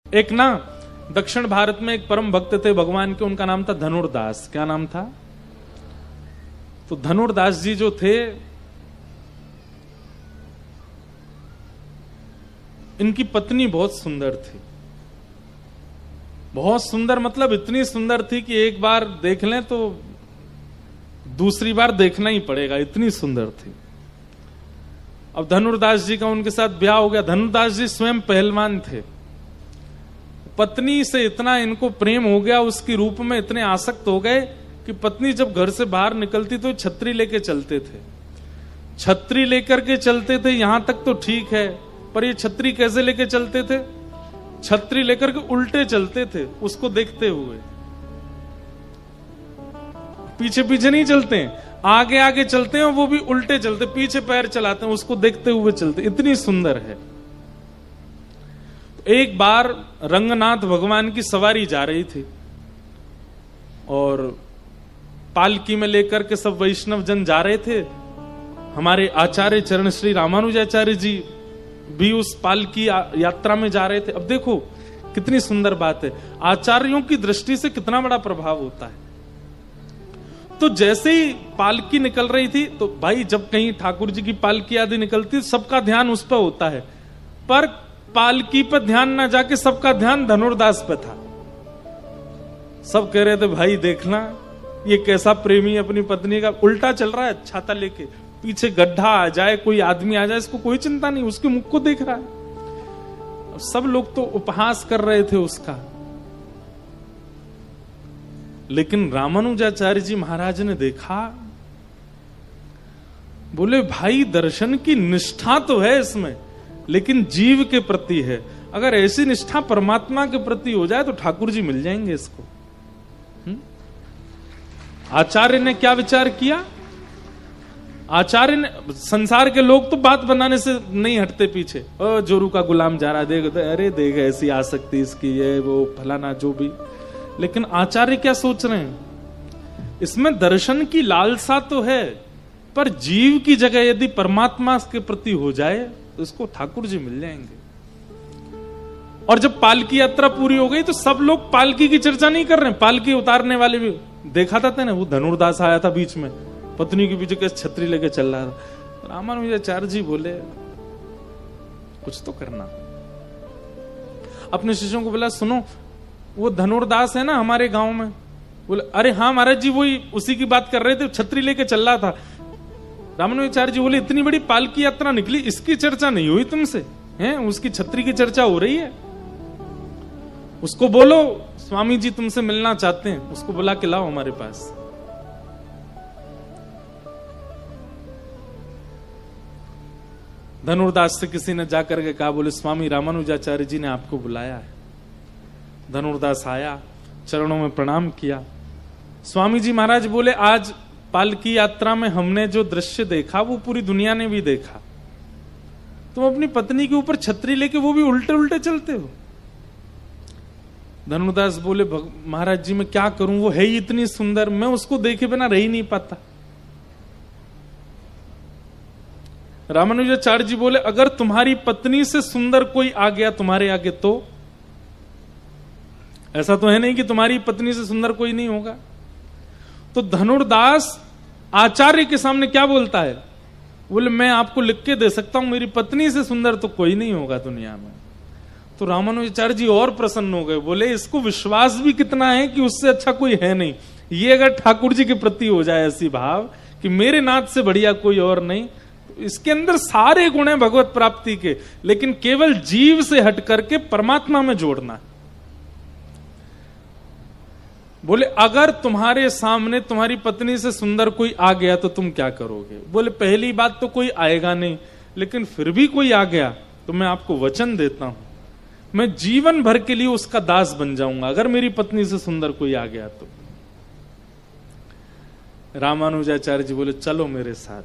एक ना दक्षिण भारत में एक परम भक्त थे भगवान के, उनका नाम था धनुर्दास। क्या नाम था? तो धनुर्दास जी जो थे, इनकी पत्नी बहुत सुंदर थी। बहुत सुंदर मतलब इतनी सुंदर थी कि एक बार देख लें तो दूसरी बार देखना ही पड़ेगा, इतनी सुंदर थी। अब धनुर्दास जी का उनके साथ ब्याह हो गया। धनुर्दास जी स्वयं पहलवान थे। पत्नी से इतना इनको प्रेम हो गया, उसकी रूप में इतने आसक्त हो गए कि पत्नी जब घर से बाहर निकलती तो छतरी लेके चलते थे। छतरी लेकर के चलते थे, यहां तक तो ठीक है, पर ये छतरी कैसे लेके चलते थे? छतरी लेकर के उल्टे चलते थे, उसको देखते हुए। पीछे पीछे नहीं चलते हैं, आगे आगे चलते हैं, वो भी उल्टे चलते, पीछे पैर चलाते हैं, उसको देखते हुए चलते। इतनी सुंदर है। एक बार रंगनाथ भगवान की सवारी जा रही थी और पालकी में लेकर के सब वैष्णव जन जा रहे थे। हमारे आचार्य चरण श्री रामानुजाचार्य जी भी उस पालकी यात्रा में जा रहे थे। अब देखो कितनी सुंदर बात है, आचार्यों की दृष्टि से कितना बड़ा प्रभाव होता है। तो जैसे ही पालकी निकल रही थी, तो भाई जब कहीं ठाकुर जी की पालकी आदि निकलती, सबका ध्यान उस पर होता है, पर पालकी पर ध्यान ना जाके सबका ध्यान धनुर्दास पे था। सब कह रहे थे भाई देखना ये कैसा प्रेमी अपनी पत्नी का उल्टा चल रहा है, छाता लेके, पीछे गड्ढा आ जाए, कोई आदमी आ जाए, इसको कोई चिंता नहीं, उसके मुख को देख रहा है। सब लोग तो उपहास कर रहे थे उसका। लेकिन रामानुजाचार्य जी महाराज ने देखा, बोले भाई दर्शन की निष्ठा तो है इसमें, लेकिन जीव के प्रति है। अगर ऐसी निष्ठा परमात्मा के प्रति हो जाए तो ठाकुर जी मिल जाएंगे इसको। आचार्य ने क्या विचार किया? आचार्य ने, संसार के लोग तो बात बनाने से नहीं हटते पीछे, जोरू का गुलाम जा रहा, देख अरे देख ऐसी आसक्ति इसकी, ये वो फलाना जो भी। लेकिन आचार्य क्या सोच रहे हैं? इसमें दर्शन की लालसा तो है, पर जीव की जगह यदि परमात्मा के प्रति हो जाए तो इसको ठाकुर जी मिल जाएंगे। और जब पालकी यात्रा पूरी हो गई तो सब लोग पालकी की चर्चा नहीं कर रहे हैं, पालकी उतारने वाले भी देखा था ना, वो धनुर्दास आया था बीच में, पत्नी के पीछे कैसे छतरी लेके चल रहा था। रामानुजाचार्य जी बोले कुछ तो करना। अपने शिष्यों को बोला सुनो, वो धनुर्दास है ना हमारे गांव में? बोले अरे हाँ महाराज जी, वही उसी की बात कर रहे थे, छतरी लेके चल रहा था। रामानुजाचार्य जी बोले इतनी बड़ी पालकी यात्रा निकली, इसकी चर्चा नहीं हुई तुमसे? हैं, उसकी छतरी की चर्चा हो रही है। उसको बोलो स्वामी जी तुमसे मिलना चाहते हैं, उसको बुला के लाओ हमारे पास। धनुर्दास से किसी ने जाकर के कहा, बोले स्वामी रामानुजाचार्य जी ने आपको बुलाया है। धनुर्दास आया, चरणों में प्रणाम किया। स्वामी जी महाराज बोले आज पालकी यात्रा में हमने जो दृश्य देखा वो पूरी दुनिया ने भी देखा। तुम अपनी पत्नी के ऊपर छतरी लेके वो भी उल्टे उल्टे चलते हो। धनुर्दास बोले महाराज जी मैं क्या करूं, वो है ही इतनी सुंदर, मैं उसको देखे बिना रह ही नहीं पाता। रामानुजाचार्य जी बोले अगर तुम्हारी पत्नी से सुंदर कोई आ गया तुम्हारे आगे तो? ऐसा तो है नहीं कि तुम्हारी पत्नी से सुंदर कोई नहीं होगा। तो धनुर्दास आचार्य के सामने क्या बोलता है? बोले मैं आपको लिख के दे सकता हूं, मेरी पत्नी से सुंदर तो कोई नहीं होगा दुनिया में। तो रामानुजाचार्य जी और प्रसन्न हो गए, बोले इसको विश्वास भी कितना है कि उससे अच्छा कोई है नहीं। ये अगर ठाकुर जी के प्रति हो जाए ऐसी भाव कि मेरे नाथ से बढ़िया कोई और नहीं, तो इसके अंदर सारे गुण हैं भगवत प्राप्ति के, लेकिन केवल जीव से हट करके परमात्मा में जोड़ना है। बोले अगर तुम्हारे सामने तुम्हारी पत्नी से सुंदर कोई आ गया तो तुम क्या करोगे? बोले पहली बात तो कोई आएगा नहीं, लेकिन फिर भी कोई आ गया तो मैं आपको वचन देता हूं, मैं जीवन भर के लिए उसका दास बन जाऊंगा अगर मेरी पत्नी से सुंदर कोई आ गया तो। रामानुजाचार्य जी बोले चलो मेरे साथ।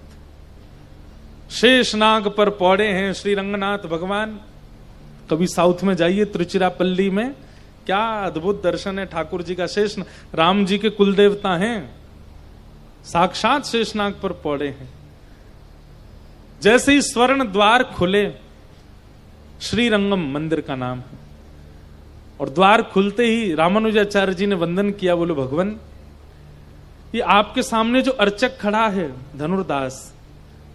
शेषनाग पर पौड़े हैं श्री रंगनाथ भगवान। कभी साउथ में जाइए, त्रिचिरापल्ली में क्या अद्भुत दर्शन है ठाकुर जी का। शेष राम जी के कुल देवता हैं, साक्षात शेषनाग पर पौड़े हैं। जैसे ही स्वर्ण द्वार खुले, श्रीरंगम मंदिर का नाम है, और द्वार खुलते ही रामानुजाचार्य जी ने वंदन किया, बोले भगवान ये आपके सामने जो अर्चक खड़ा है धनुर्दास,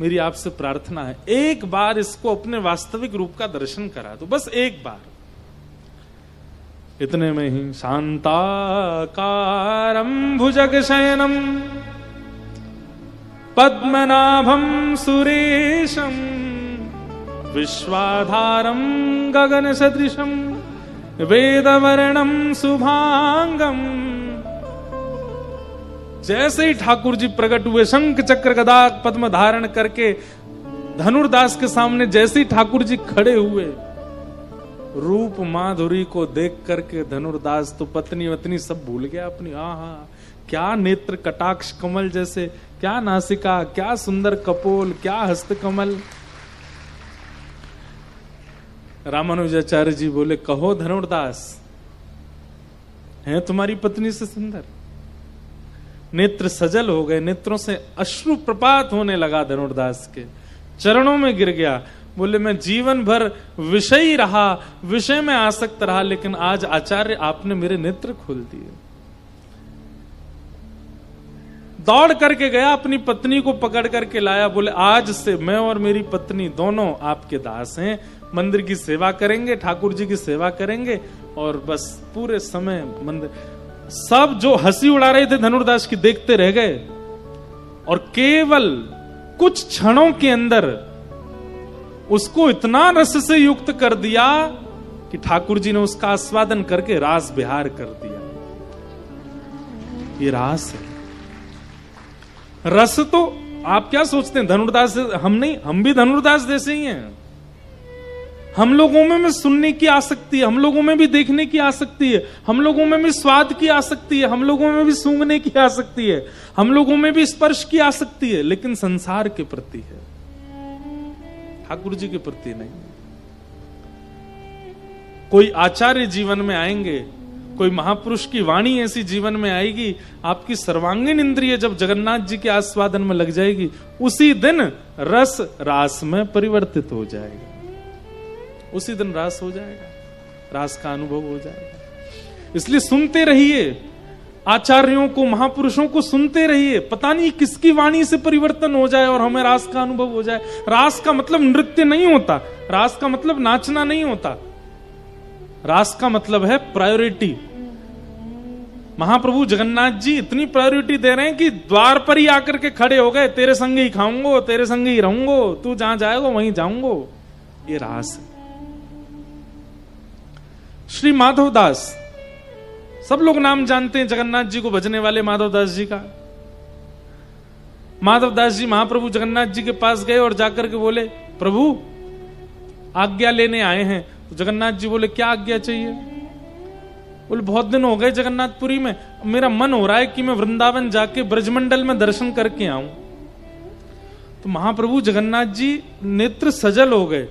मेरी आपसे प्रार्थना है एक बार इसको अपने वास्तविक रूप का दर्शन करा दो, बस एक बार। इतने में ही शांताकारं भुजगशयनं पद्मनाभं सुरेशं विश्वाधारं गगनसदृशं वेदवर्णं शुभांगं। जैसे ही ठाकुर जी प्रकट हुए, शंख चक्र गदा पद्म धारण करके धनुर्दास के सामने जैसे ही ठाकुर जी खड़े हुए, रूप माधुरी को देख करके धनुर्दास तो पत्नी वत्नी सब भूल गया अपनी। आहा, क्या नेत्र कटाक्ष कमल जैसे, क्या नासिका, क्या सुंदर कपोल, क्या हस्त कमल। रामानुजाचार्य जी बोले, कहो धनुर्दास, है तुम्हारी पत्नी से सुंदर? नेत्र सजल हो गए, नेत्रों से अश्रु प्रपात होने लगा, धनुर्दास के चरणों में गिर गया। बोले मैं जीवन भर विषयी रहा, विषय में आसक्त रहा, लेकिन आज आचार्य आपने मेरे नेत्र खोल दिए। दौड़ करके गया, अपनी पत्नी को पकड़ करके लाया। बोले आज से मैं और मेरी पत्नी दोनों आपके दास हैं, मंदिर की सेवा करेंगे, ठाकुर जी की सेवा करेंगे, और बस पूरे समय मंदिर। सब जो हंसी उड़ा रहे थे धनुर्दास की देखते रह गए, और केवल कुछ क्षणों के अंदर उसको इतना रस से युक्त कर दिया कि ठाकुर जी ने उसका आस्वादन करके रास बिहार कर दिया। ये रास है। रस तो आप क्या सोचते हैं धनुर्दास हम नहीं, हम भी धनुर्दास जैसे ही हैं। हम लोगों में भी सुनने की आसक्ति है, हम लोगों में भी देखने की आसक्ति है, हम लोगों में भी स्वाद की आसक्ति है, हम लोगों में भी सूंघने की आसक्ति है, हम लोगों में भी स्पर्श की आसक्ति है, लेकिन संसार के प्रति है, ठाकुर जी के प्रति नहीं। कोई आचार्य जीवन में आएंगे, कोई महापुरुष की वाणी ऐसी जीवन में आएगी, आपकी सर्वांगीण इंद्रिय जब जगन्नाथ जी के आस्वादन में लग जाएगी, उसी दिन रस रास में परिवर्तित हो जाएगा, उसी दिन रास हो जाएगा, रास का अनुभव हो जाएगा। इसलिए सुनते रहिए आचार्यों को, महापुरुषों को सुनते रहिए, पता नहीं किसकी वाणी से परिवर्तन हो जाए और हमें रास का अनुभव हो जाए। रास का मतलब नृत्य नहीं होता, रास का मतलब नाचना नहीं होता, रास का मतलब है प्रायोरिटी। महाप्रभु जगन्नाथ जी इतनी प्रायोरिटी दे रहे हैं कि द्वार पर ही आकर के खड़े हो गए, तेरे संग ही खाऊंगो, तेरे संग ही रहूंगो, तू जहां जाएगा वहीं जाऊंगो। ये रास है। श्री माधवदास, सब लोग नाम जानते हैं जगन्नाथ जी को भजने वाले माधवदास जी का। माधवदास जी महाप्रभु जगन्नाथ जी के पास गए और जाकर के बोले, प्रभु आज्ञा लेने आए हैं। तो जगन्नाथ जी बोले, क्या आज्ञा चाहिए? बोले, बहुत दिन हो गए जगन्नाथपुरी में, मेरा मन हो रहा है कि मैं वृंदावन जाके ब्रजमंडल में दर्शन करके आऊं। तो महाप्रभु जगन्नाथ जी नेत्र सजल हो गए।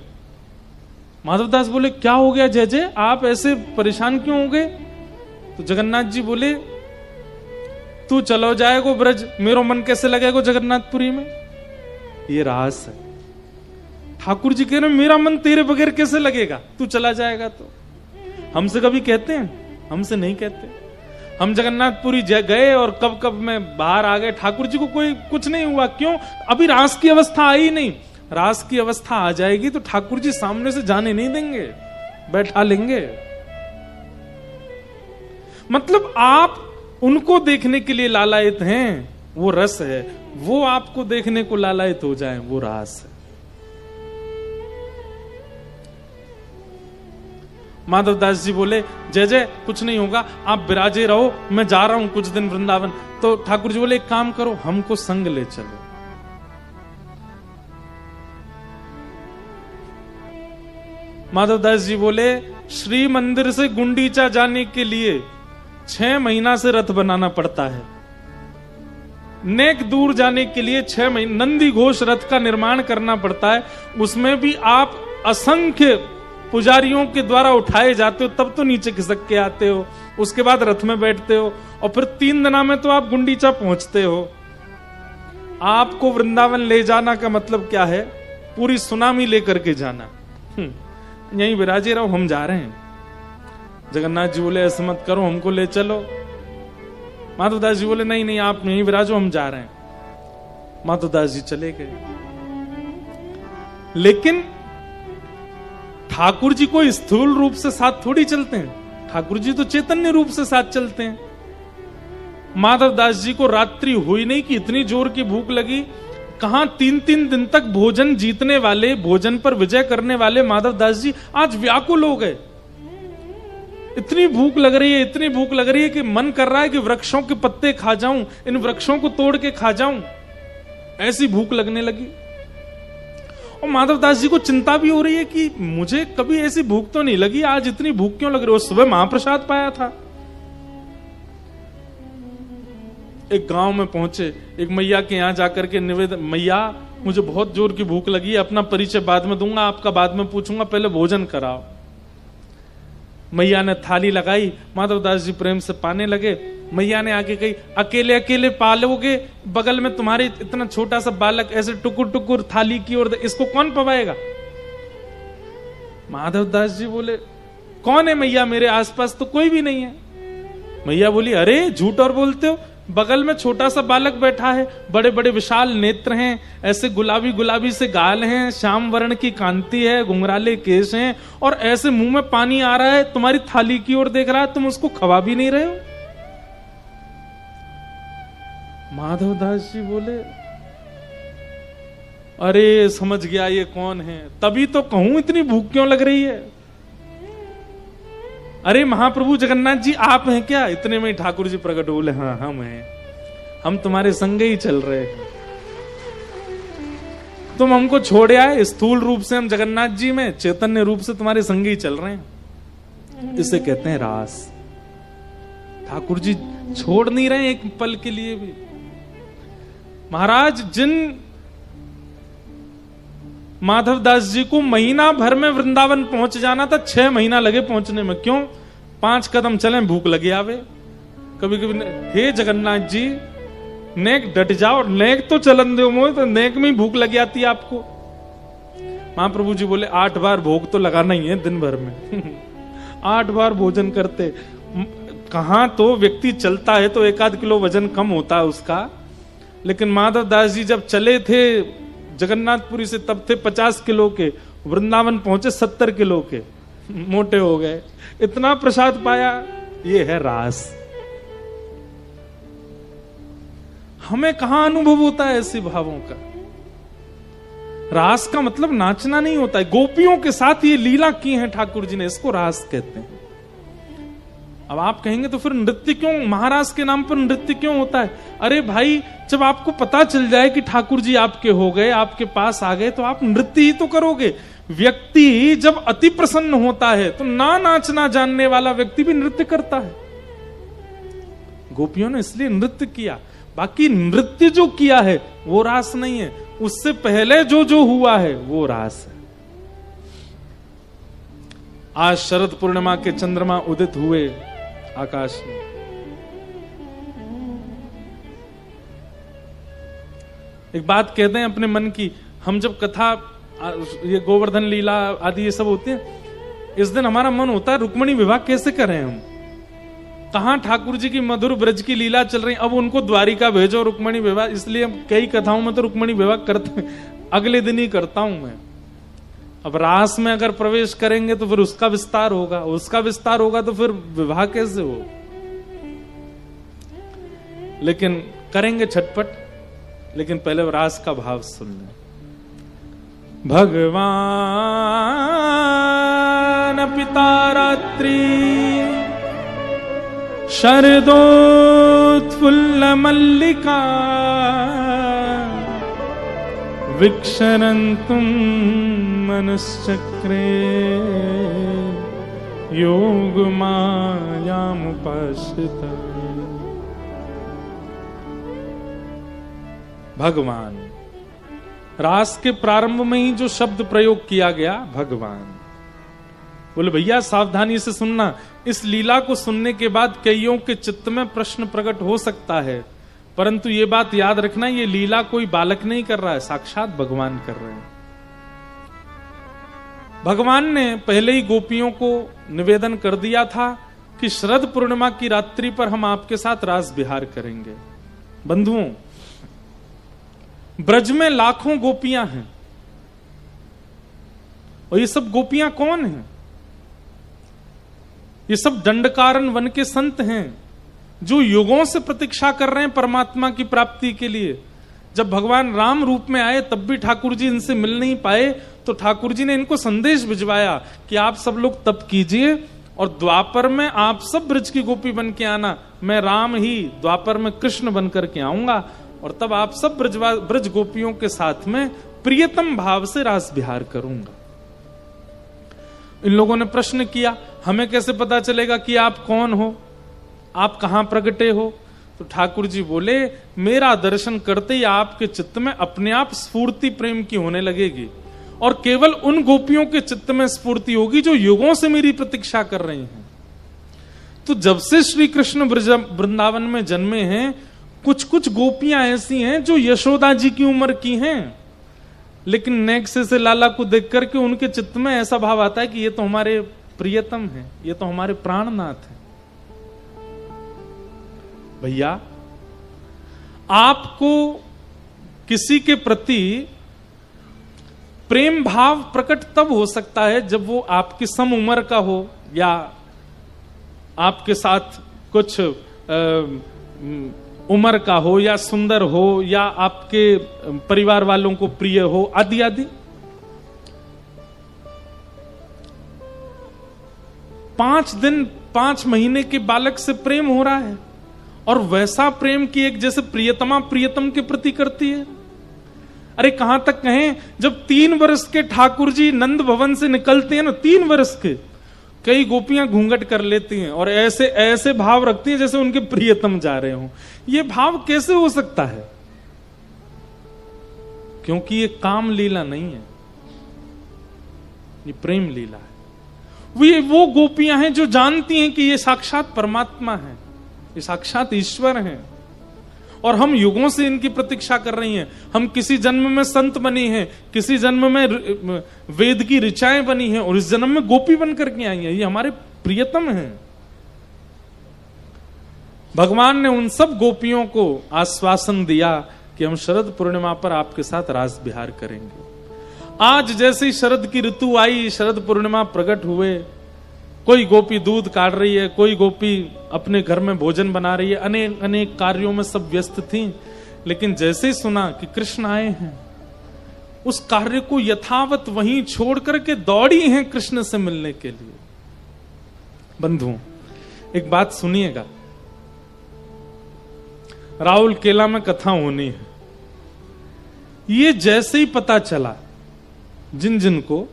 माधवदास बोले, क्या हो गया जय जय, आप ऐसे परेशान क्यों हो गए? तो जगन्नाथ जी बोले, तू चलो जाएगो ब्रज, मेरो मन कैसे लगेगा जगन्नाथपुरी में? ये रास है। ठाकुर जी कह रहे मेरा मन तेरे बगैर कैसे लगेगा, तू चला जाएगा तो। हमसे कभी कहते हैं? हमसे नहीं कहते। हम जगन्नाथपुरी गए और कब कब में बाहर आ गए, ठाकुर जी को कोई कुछ नहीं हुआ। क्यों? अभी रास की अवस्था आई नहीं। रास की अवस्था आ जाएगी तो ठाकुर जी सामने से जाने नहीं देंगे, बैठा लेंगे। मतलब आप उनको देखने के लिए लालायित हैं, वो रस है। वो आपको देखने को लालायित हो जाए, वो रास है। माधवदास जी बोले, जय जय कुछ नहीं होगा, आप विराजे रहो, मैं जा रहा हूं कुछ दिन वृंदावन। तो ठाकुर जी बोले, एक काम करो, हमको संग ले चलो। माधवदास जी बोले, श्री मंदिर से गुंडीचा जाने के लिए 6 महीना से रथ बनाना पड़ता है। नेक दूर जाने के लिए 6 महीने नंदी घोष रथ का निर्माण करना पड़ता है। उसमें भी आप असंख्य पुजारियों के द्वारा उठाए जाते हो, तब तो नीचे खिसक के आते हो। उसके बाद रथ में बैठते हो और फिर 3 दिना में तो आप गुंडीचा पहुंचते हो। आपको वृंदावन ले जाना का मतलब क्या है? पूरी सुनामी लेकर के जाना। यहीं विराजे रहो, हम जा रहे हैं। जगन्नाथ जी बोले ऐसे मत करो, हमको ले चलो। माधवदास जी बोले नहीं नहीं, आप नहीं विराजो, हम जा रहे हैं। माधवदास जी चले गए। लेकिन ठाकुर जी को स्थूल रूप से साथ थोड़ी चलते हैं, ठाकुर जी तो चैतन्य रूप से साथ चलते हैं। माधवदास जी को रात्रि हुई नहीं कि इतनी जोर की भूख लगी। कहां 3-3 दिन तक भोजन जीतने वाले, भोजन पर विजय करने वाले माधवदास जी आज व्याकुल हो गए। इतनी भूख लग रही है, इतनी भूख लग रही है कि मन कर रहा है कि वृक्षों के पत्ते खा जाऊं, इन वृक्षों को तोड़ के खा जाऊं, ऐसी भूख लगने लगी। और माधवदास जी को चिंता भी हो रही है कि मुझे कभी ऐसी भूख तो नहीं लगी, आज इतनी भूख क्यों लग रही है। सुबह महाप्रसाद पाया था। एक गांव में पहुंचे, एक मैया के यहां जाकर के निवेदन, मैया मुझे बहुत जोर की भूख लगी है, अपना परिचय बाद में दूंगा, आपका बाद में पूछूंगा, पहले भोजन कराओ। मैया ने थाली लगाई, माधवदास जी प्रेम से पाने लगे। मैया ने आके कही, अकेले अकेले पालोगे, बगल में तुम्हारे इतना छोटा सा बालक ऐसे टुकुर टुकुर थाली की ओर, इसको कौन पवाएगा। माधवदास जी बोले, कौन है मैया, मेरे आसपास तो कोई भी नहीं है। मैया बोली, अरे झूठ और बोलते हो, बगल में छोटा सा बालक बैठा है, बड़े बड़े विशाल नेत्र हैं, ऐसे गुलाबी गुलाबी से गाल हैं, श्याम वर्ण की कांति है, घुंघराले केश हैं, और ऐसे मुंह में पानी आ रहा है, तुम्हारी थाली की ओर देख रहा है, तुम उसको खवा भी नहीं रहे हो। माधवदास जी बोले, अरे समझ गया ये कौन है, तभी तो कहूं इतनी भूख क्यों लग रही है। अरे महाप्रभु जगन्नाथ जी आप हैं क्या। इतने में ठाकुर जी प्रकट बोले, हाँ हम हैं, हम तुम्हारे संग ही चल रहे हैं, तुम हमको छोड़ आए, स्थूल रूप से हम जगन्नाथ जी में, चैतन्य रूप से तुम्हारे संग ही चल रहे हैं। इसे कहते हैं रास। ठाकुर जी छोड़ नहीं रहे एक पल के लिए भी। महाराज, जिन माधवदास जी को महीना भर में वृंदावन पहुंच जाना था, 6 महीना लगे पहुंचने में। क्यों? 5 कदम चले भूख लगी आवे। कभी कभी, हे जगन्नाथ जी नेक डट जाओ, नेक तो चलन दो मोह, तो नेक में भूख लगी आती है आपको। महाप्रभु जी बोले, 8 बार भोग तो लगाना ही है दिन भर में। 8 बार भोजन करते। कहां तो व्यक्ति चलता है तो 1-8 किलो वजन कम होता है उसका, लेकिन माधवदास जी जब चले थे जगन्नाथपुरी से, तब थे 50 किलो के, वृंदावन पहुंचे 70 किलो के, मोटे हो गए। इतना प्रसाद पाया। ये है रास। हमें कहां अनुभव होता है ऐसे भावों का। रास का मतलब नाचना नहीं होता है। गोपियों के साथ ये लीला की है ठाकुर जी ने, इसको रास कहते हैं। अब आप कहेंगे तो फिर नृत्य क्यों, महाराज के नाम पर नृत्य क्यों होता है। अरे भाई, जब आपको पता चल जाए कि ठाकुर जी आपके हो गए, आपके पास आ गए, तो आप नृत्य ही तो करोगे। व्यक्ति जब अति प्रसन्न होता है तो ना नाचना जानने वाला व्यक्ति भी नृत्य करता है। गोपियों ने इसलिए नृत्य किया। बाकी नृत्य जो किया है वो रास नहीं है, उससे पहले जो जो हुआ है वो रास है। आज शरद पूर्णिमा के चंद्रमा उदित हुए आकाश में। एक बात कहते हैं अपने मन की, हम जब कथा, ये गोवर्धन लीला आदि ये सब होते हैं, इस दिन हमारा मन होता है रुक्मिणी विवाह कैसे करें हम। कहां ठाकुर जी की मधुर ब्रज की लीला चल रही, अब उनको द्वारिका भेजो रुक्मिणी विवाह। इसलिए कई कथाओं में तो रुक्मिणी विवाह करते, अगले दिन ही करता हूं मैं। अब रास में अगर प्रवेश करेंगे तो फिर उसका विस्तार होगा, उसका विस्तार होगा तो फिर विवाह कैसे हो। लेकिन करेंगे छटपट, लेकिन पहले रास का भाव सुन लें। भगवान पिता रात्रि शरदोत्फुल्ल मल्लिका विक्षरन्तुं मनश्चक्रे योगमायामुपाश्रिता। भगवान, रास के प्रारंभ में ही जो शब्द प्रयोग किया गया भगवान, बोले भैया सावधानी से सुनना। इस लीला को सुनने के बाद कईयों के चित्त में प्रश्न प्रकट हो सकता है, परंतु ये बात याद रखना, ये लीला कोई बालक नहीं कर रहा है, साक्षात भगवान कर रहे हैं। भगवान ने पहले ही गोपियों को निवेदन कर दिया था कि शरद पूर्णिमा की रात्रि पर हम आपके साथ रास विहार करेंगे। बंधुओं, ब्रज में लाखों गोपियां हैं, और ये सब गोपियां कौन हैं? ये सब दंडकारण्य वन के संत हैं जो युगों से प्रतीक्षा कर रहे हैं परमात्मा की प्राप्ति के लिए। जब भगवान राम रूप में आए तब भी ठाकुर जी इनसे मिल नहीं पाए, तो ठाकुर जी ने इनको संदेश भिजवाया कि आप सब लोग तप कीजिए और द्वापर में आप सब ब्रज की गोपी बन के आना, मैं राम ही द्वापर में कृष्ण बन करके आऊंगा, और तब आप सब ब्रज गोपियों के साथ में प्रियतम भाव से रास विहार करूंगा। इन लोगों ने प्रश्न किया, हमें कैसे पता चलेगा कि आप कौन हो, आप कहां प्रगटे हो? तो ठाकुर जी बोले, मेरा दर्शन करते ही आपके चित्त में अपने आप स्फूर्ति प्रेम की होने लगेगी, और केवल उन गोपियों के चित्त में स्फूर्ति होगी जो युगों से मेरी प्रतीक्षा कर रही हैं। तो जब से श्री कृष्ण वृंदावन में जन्मे हैं, कुछ कुछ गोपियां ऐसी हैं जो यशोदा जी की उम्र की हैं, लेकिन नेक्स्ट से लाला को देख करके उनके चित्त में ऐसा भाव आता है कि ये तो हमारे प्रियतम हैं, ये तो हमारे प्राणनाथ हैं। भैया, आपको किसी के प्रति प्रेम भाव प्रकट तब हो सकता है जब वो आपकी सम उम्र का हो, या आपके साथ कुछ उम्र का हो, या सुंदर हो, या आपके परिवार वालों को प्रिय हो, आदि आदि। 5 दिन 5 महीने के बालक से प्रेम हो रहा है, और वैसा प्रेम की एक जैसे प्रियतमा प्रियतम के प्रति करती है। अरे कहां तक कहें, जब 3 वर्ष के ठाकुर जी नंद भवन से निकलते हैं ना, 3 वर्ष के, कई गोपियां घूंघट कर लेती हैं और ऐसे ऐसे भाव रखती हैं जैसे उनके प्रियतम जा रहे हों। ये भाव कैसे हो सकता है? क्योंकि ये काम लीला नहीं है, ये प्रेम लीला है। वो गोपियां हैं जो जानती हैं कि ये साक्षात परमात्मा है, ये साक्षात ईश्वर हैं, और हम युगों से इनकी प्रतीक्षा कर रही हैं। हम किसी जन्म में संत बनी हैं, किसी जन्म में वेद की ऋचाएं बनी हैं, और इस जन्म में गोपी बन करके आई हैं। ये हमारे प्रियतम हैं। भगवान ने उन सब गोपियों को आश्वासन दिया कि हम शरद पूर्णिमा पर आपके साथ रास विहार करेंगे। आज जैसे ही शरद की ऋतु आई, शरद पूर्णिमा प्रकट हुए, कोई गोपी दूध काट रही है, कोई गोपी अपने घर में भोजन बना रही है, अनेक अनेक कार्यों में सब व्यस्त थी। लेकिन जैसे ही सुना कि कृष्ण आए हैं, उस कार्य को यथावत वहीं छोड़ करके दौड़ी हैं कृष्ण से मिलने के लिए। बंधुओं, एक बात सुनिएगा, राहुल केला में कथा होनी है। ये जैसे ही पता चला, जिन जिन को,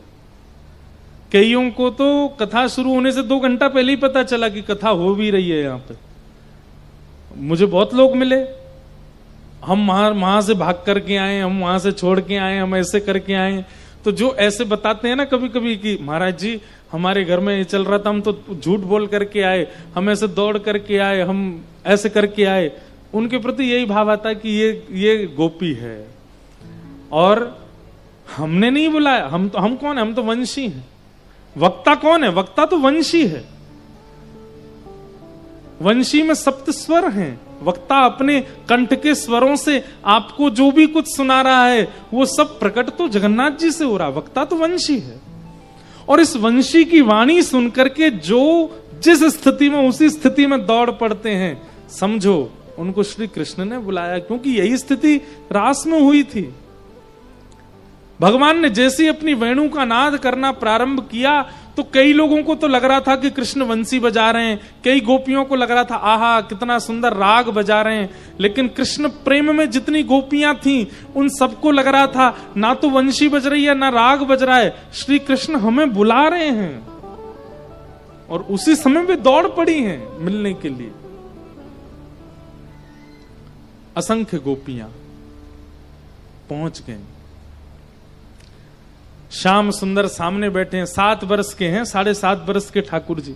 कईयों को तो कथा शुरू होने से 2 घंटा पहले ही पता चला कि कथा हो भी रही है यहां पे। मुझे बहुत लोग मिले, हम वहां से भाग करके आए, हम वहां से छोड़ के आए, हम ऐसे करके आए। तो जो ऐसे बताते हैं ना कभी कभी कि महाराज जी हमारे घर में ये चल रहा था, हम तो झूठ बोल करके आए, हम ऐसे दौड़ करके आए, हम ऐसे करके आए, उनके प्रति यही भाव आता है कि ये गोपी है और हमने नहीं बुलाया। हम कौन है? हम तो वंशी हैं। वक्ता कौन है? वक्ता तो वंशी है। वंशी में सप्त स्वर हैं। वक्ता अपने कंठ के स्वरों से आपको जो भी कुछ सुना रहा है वो सब प्रकट तो जगन्नाथ जी से हो रहा। वक्ता तो वंशी है, और इस वंशी की वाणी सुनकर के जो जिस स्थिति में उसी स्थिति में दौड़ पड़ते हैं, समझो उनको श्री कृष्ण ने बुलाया, क्योंकि यही स्थिति रास में हुई थी। भगवान ने जैसे ही अपनी वेणु का नाद करना प्रारंभ किया तो कई लोगों को तो लग रहा था कि कृष्ण वंशी बजा रहे हैं, कई गोपियों को लग रहा था आहा कितना सुंदर राग बजा रहे हैं। लेकिन कृष्ण प्रेम में जितनी गोपियां थीं उन सबको लग रहा था ना तो वंशी बज रही है ना राग बज रहा है, श्री कृष्ण हमें बुला रहे हैं, और उसी समय वे दौड़ पड़ी हैं मिलने के लिए। असंख्य गोपियां पहुंच गए। श्याम सुंदर सामने बैठे हैं, 7 वर्ष के हैं, 7.5 वर्ष के ठाकुर जी,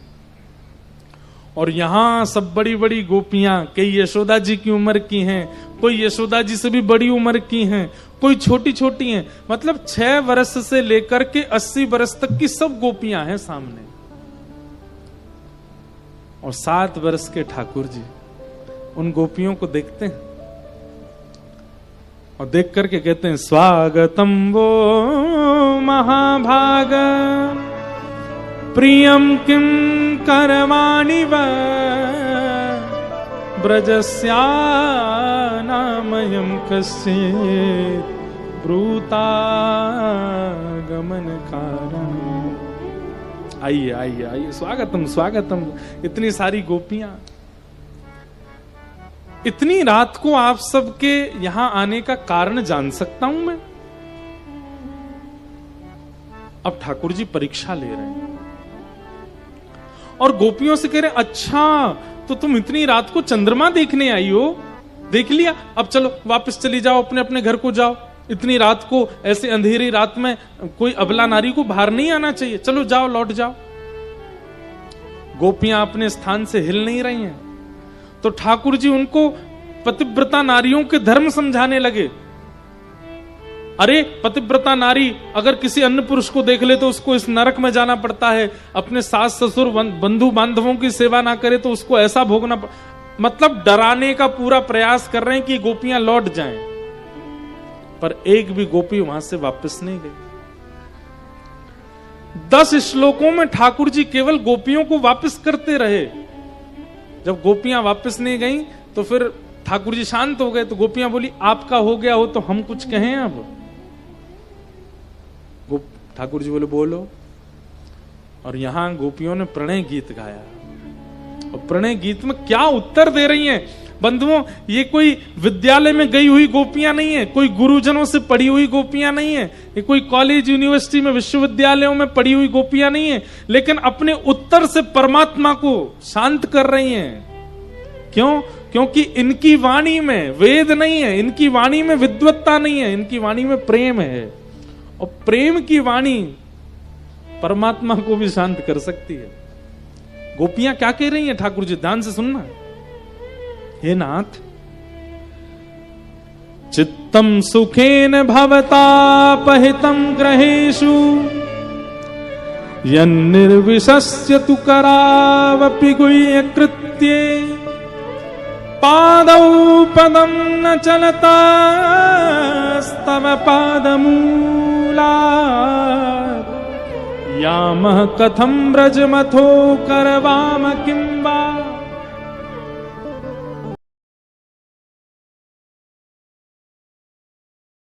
और यहां सब बड़ी बड़ी गोपियां, कई यशोदा जी की उम्र की हैं, कोई यशोदा जी से भी बड़ी उम्र की हैं, कोई छोटी छोटी हैं, मतलब 6 वर्ष से लेकर के 80 वर्ष तक की सब गोपियां हैं सामने। और 7 वर्ष के ठाकुर जी उन गोपियों को देखते हैं और देख करके कहते हैं, स्वागतम वो महाभाग प्रियम किम करवाणि व ब्रजस्या नामयम कस्येत् ब्रूता गमन कारण। आइए आइए आइए, स्वागतम स्वागतम। इतनी सारी गोपियां, इतनी रात को आप सबके यहां आने का कारण जान सकता हूं मैं? अब ठाकुर जी परीक्षा ले रहे हैं और गोपियों से कह रहे, अच्छा तो तुम इतनी रात को चंद्रमा देखने आई हो? देख लिया, अब चलो वापस चली जाओ, अपने अपने घर को जाओ। इतनी रात को, ऐसे अंधेरी रात में कोई अबला नारी को बाहर नहीं आना चाहिए, चलो जाओ, लौट जाओ। गोपियां अपने स्थान से हिल नहीं रही हैं, तो ठाकुर जी उनको पतिव्रता नारियों के धर्म समझाने लगे। अरे पतिव्रता नारी अगर किसी अन्य पुरुष को देख ले तो उसको इस नरक में जाना पड़ता है, अपने सास ससुर बंधु बांधवों की सेवा ना करे तो उसको ऐसा भोगना, मतलब डराने का पूरा प्रयास कर रहे हैं कि गोपियां लौट जाएं। पर एक भी गोपी वहां से वापस नहीं गई। 10 श्लोकों में ठाकुर जी केवल गोपियों को वापस करते रहे। जब गोपियां वापस नहीं गई तो फिर ठाकुर जी शांत हो गए। तो गोपियां बोली, आपका हो गया हो तो हम कुछ कहें अब? ठाकुर जी बोले, बोलो। और यहां गोपियों ने प्रणय गीत गाया। और प्रणय गीत में क्या उत्तर दे रही हैं बंधुओं, ये कोई विद्यालय में गई हुई गोपियां नहीं है, कोई गुरुजनों से पढ़ी हुई गोपियां नहीं है, ये कोई कॉलेज यूनिवर्सिटी में विश्वविद्यालयों में पढ़ी हुई गोपियां नहीं है, लेकिन अपने उत्तर से परमात्मा को शांत कर रही हैं। क्यों? क्योंकि इनकी वाणी में वेद नहीं है, इनकी वाणी में विद्वत्ता नहीं है, इनकी वाणी में प्रेम है। और प्रेम की वाणी परमात्मा को भी शांत कर सकती है। गोपियां क्या कह रही हैं ठाकुर जी, ध्यान से सुनना। हे नाथ, चित्तम सुखेन भवतापहितं ग्रहेषु यन्निर्विशस्य तु करावपि गुह्य कृत्ये पादौ पदं न चलता स्तव पादमूला यामः कथं व्रजमथो करवाम किं वा